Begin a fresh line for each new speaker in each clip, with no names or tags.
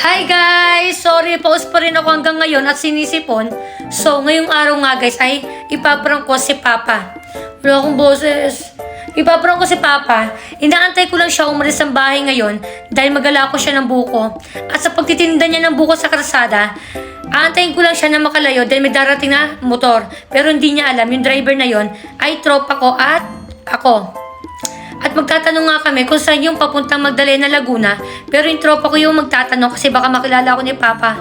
Hi guys! Sorry, pause pa rin ako hanggang ngayon at sinisipon. So, ngayong araw nga guys ay ipaprank ko si Papa. Wala akong boses. Ipaprank ko si Papa. Inaantay ko lang siya umalis ng bahay ngayon dahil magala ko siya ng buko. At sa pagtitinda niya ng buko sa kalsada, aantayin ko lang siya na makalayo dahil may darating na motor. Pero hindi niya alam, yung driver na yon ay tropa ko at ako. At magtatanong nga kami kung saan yung papuntang Magdalena, Laguna. Pero yung tropa ko yung magtatanong kasi baka makilala ako ni Papa.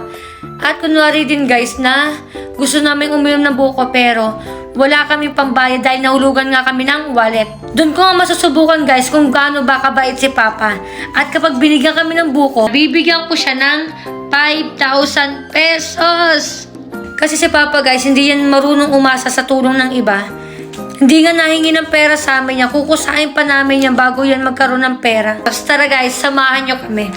At kunwari din guys na gusto namin uminom ng buko pero wala kami pambayad dahil nahulugan nga kami ng wallet. Doon ko nga masusubukan guys kung gaano ba kabait si Papa. At kapag binigyan kami ng buko, bibigyan ko siya ng 5,000 pesos. Kasi si Papa guys, hindi yan marunong umasa sa tulong ng iba. Hindi nga nahingi ng pera sa amin niya. Kukusain pa namin yan bago yan magkaroon ng pera. Basta tara guys, samahan niyo kami.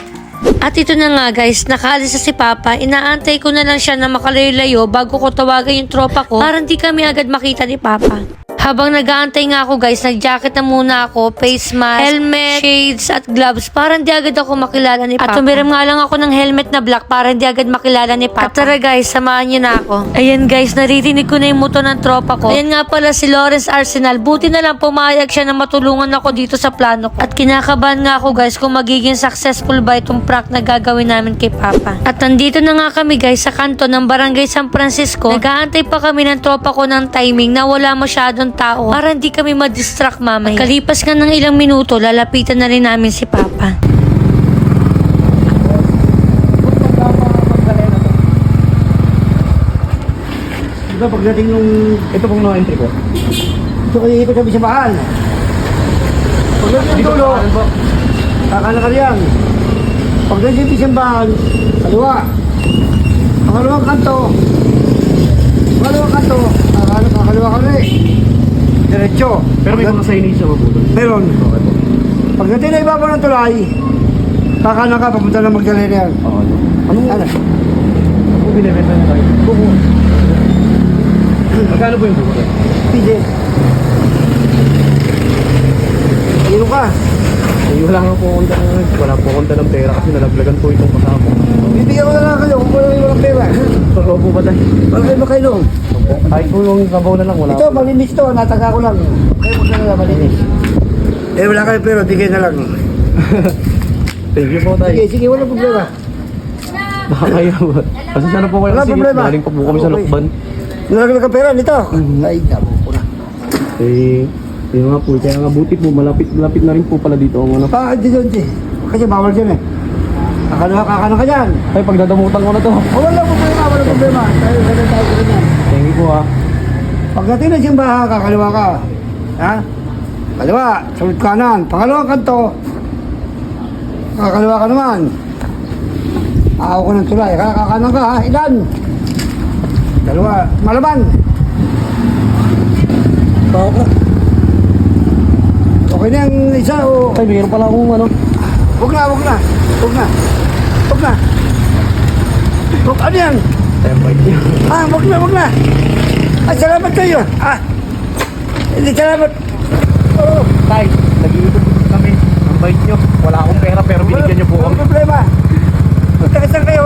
At ito na nga guys, nakaalis na si Papa. Inaantay ko na lang siya na makalayo-layo bago ko tawagan yung tropa ko para hindi kami agad makita ni Papa. Habang nag-aantay nga ako guys, nag-jacket na muna ako, face mask, helmet, shades at gloves para hindi agad ako makilala ni Papa. At tumiram nga lang ako ng helmet na black para hindi agad makilala ni Papa. At tara guys, samahan niyo na ako. Ayan guys, naririnig ko na yung motor ng tropa ko. Ayan nga pala si Lawrence Arsenal. Buti na lang pumayag siya na matulungan ako dito sa plano ko. At kinakabahan nga ako guys kung magiging successful ba itong prank na gagawin namin kay Papa. At nandito na nga kami guys sa kanto ng Barangay San Francisco. Nag-aantay pa kami ng tropa ko ng timing na wala masyadong tao para hindi kami ma-distract mamaya. Kalipas nga ng ilang minuto, lalapitan na rin namin si Papa.
Diba pagdating nung...
Ito pong no entry ko.
Ito kayo ikot sa bisabahan. Pagdating ng dulo, kakana ka riyan. Pagdating sa bisabahan, kaliwa. Pangalawang kanto. Kakaliwa ka rin. Diretso.
Pero may mga signage sa mabuto.
Meron. Pagdating na ibabaw ng tulay, kakana ka, papunta na Magdalena yan.
Oo.
Anong ano?
Kung binibenta na tayo.
Buko.
Magkano po yung buko?
Pide. Ayun ka.
Ay, wala po konta ng pera kasi nalaglagan po itong kasama.
Bibigyan ko na lang kayo kung wala yung walang pera.
Totoo po ba tayo?
Wala kayo makainom.
Kahit po yung sabaw na lang, wala
Ito,
po.
malinis to. Nataga ko lang. Kayo mo na malinis. Eh, wala kayo pera. Bigay na lang.
Thank you po tayo.
Sige, wala problema.
Baka kayo. Kasi sana po kayo
Wala
kasi
problema.
galing pa po kami sa
Okay.
Lokban.
Nalaglag ka pera nito. Ay, damo ko na.
Eh, yun nga po. Kaya nga buti po, malapit na rin po pala dito ang ano.
Di doon, di. Kasi bawal dyan eh. Kakana ka dyan.
Ay, pagdadamutan ko na to.
Oh, wala problema. Tayo ko rin yan.
Thank you po ha.
Pagdating na siyang baha, kakaliwa ka. Ha? Kaliwa, sunod kanan. Pangalawang kanto. Kakaliwa ka naman. Ako ko ng tulay. Kakakanan ka ha. Ilan? Dalawa. Malaban. Bawa ka. Okay na yung isa o...
Ay, mayroon pala akong ano.
Huwag na. Ano yan?
Tempered niya.
Huwag na. Ay, salamat kayo. Hindi, salamat. Oo.
Tay, nag-iikot kami. Ang bait nyo. Wala akong pera pero binigyan nyo po kami.
Walang problema. Magkakasal kayo.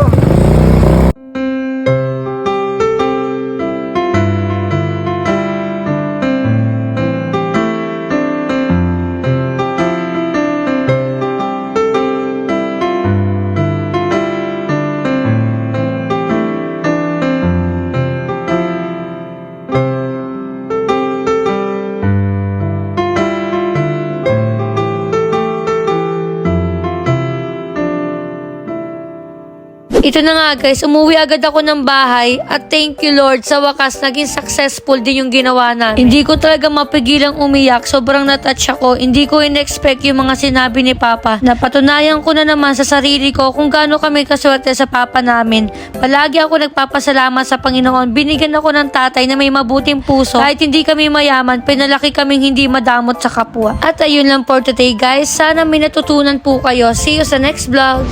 Ito na nga guys, umuwi agad ako ng bahay at thank you Lord sa wakas naging successful din yung ginawa namin. Hindi ko talaga mapigilang umiyak, sobrang natouch ako. Hindi ko in-expect yung mga sinabi ni Papa. Napatunayan ko na naman sa sarili ko kung gaano kami kaswerte sa Papa namin. Palagi ako nagpapasalamat sa Panginoon. Binigyan ako ng tatay na may mabuting puso. Kahit hindi kami mayaman, pinalaki kaming hindi madamot sa kapwa. At ayun lang for today guys. Sana may natutunan po kayo. See you sa next vlog.